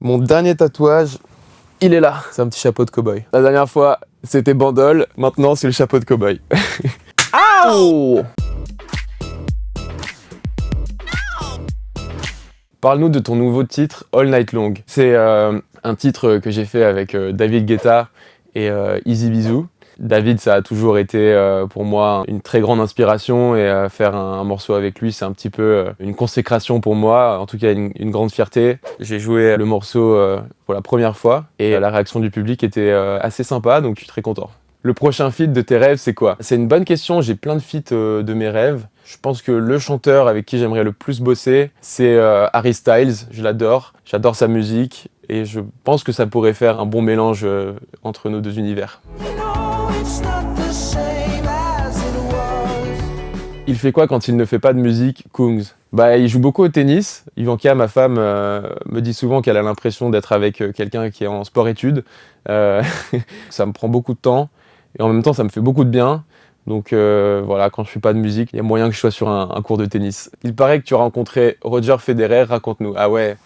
Mon dernier tatouage, il est là. C'est un petit chapeau de cow-boy. La dernière fois, c'était bandole. Maintenant, c'est le chapeau de cow-boy. Aouh! Parle-nous de ton nouveau titre, All Night Long. C'est un titre que j'ai fait avec David Guetta et Easy Bizou. David, ça a toujours été pour moi une très grande inspiration et faire un morceau avec lui, c'est un petit peu une consécration pour moi, en tout cas une grande fierté. J'ai joué le morceau pour la première fois et la réaction du public était assez sympa, donc je suis très content. Le prochain feat de tes rêves, c'est quoi? C'est une bonne question, j'ai plein de feats de mes rêves. Je pense que le chanteur avec qui j'aimerais le plus bosser, c'est Harry Styles, je l'adore, j'adore sa musique et je pense que ça pourrait faire un bon mélange entre nos deux univers. Il fait quoi quand il ne fait pas de musique, Kungs? Il joue beaucoup au tennis. Ivanka, ma femme, me dit souvent qu'elle a l'impression d'être avec quelqu'un qui est en sport-études. Ça me prend beaucoup de temps et en même temps ça me fait beaucoup de bien. Donc voilà, quand je fais pas de musique, il y a moyen que je sois sur un cours de tennis. Il paraît que tu as rencontré Roger Federer, raconte-nous. Ah ouais,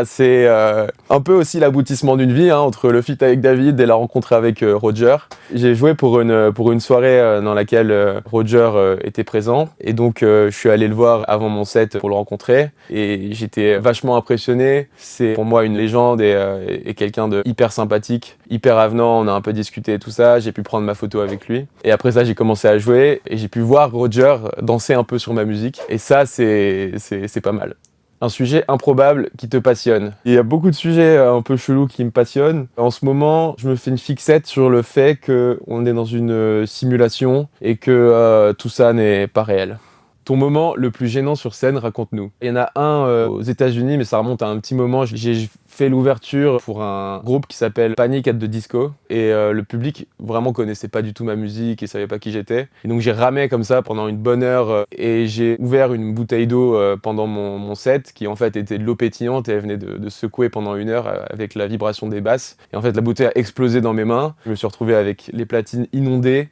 c'est un peu aussi l'aboutissement d'une vie, hein, entre le feat avec David et la rencontre avec Roger. J'ai joué pour une soirée dans laquelle Roger était présent. Et donc je suis allé le voir avant mon set pour le rencontrer. Et j'étais vachement impressionné. C'est pour moi une légende et quelqu'un de hyper sympathique, hyper avenant. On a un peu discuté et tout ça. J'ai pu prendre ma photo avec lui. Et après ça, j'ai commencé à jouer et j'ai pu voir Roger danser un peu sur ma musique. Et ça, c'est pas mal. Un sujet improbable qui te passionne. Il y a beaucoup de sujets un peu chelous qui me passionnent. En ce moment, je me fais une fixette sur le fait qu'on est dans une simulation et que tout ça n'est pas réel. Ton moment le plus gênant sur scène, raconte-nous. Il y en a un aux États-Unis, mais ça remonte à un petit moment. J'ai fait l'ouverture pour un groupe qui s'appelle Panic! At the Disco et le public vraiment connaissait pas du tout ma musique et savait pas qui j'étais. Et donc j'ai ramé comme ça pendant une bonne heure et j'ai ouvert une bouteille d'eau pendant mon set qui en fait était de l'eau pétillante et elle venait de secouer pendant une heure avec la vibration des basses. Et en fait la bouteille a explosé dans mes mains. Je me suis retrouvé avec les platines inondées.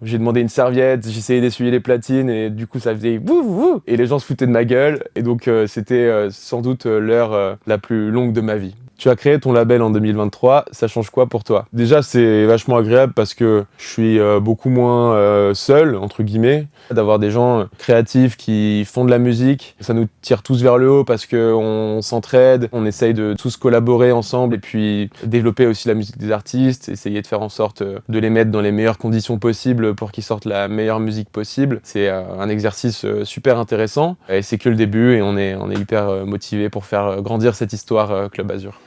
J'ai demandé une serviette, j'ai essayé d'essuyer les platines et du coup ça faisait wouh wouh et les gens se foutaient de ma gueule et donc c'était sans doute l'heure la plus longue de ma vie. Tu as créé ton label en 2023, ça change quoi pour toi? Déjà c'est vachement agréable parce que je suis beaucoup moins seul, entre guillemets, d'avoir des gens créatifs qui font de la musique. Ça nous tire tous vers le haut parce qu'on s'entraide, on essaye de tous collaborer ensemble et puis développer aussi la musique des artistes, essayer de faire en sorte de les mettre dans les meilleures conditions possibles pour qu'ils sortent la meilleure musique possible. C'est un exercice super intéressant et c'est que le début et on est hyper motivés pour faire grandir cette histoire Club Azur.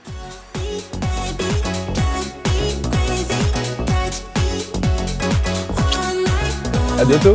À bientôt!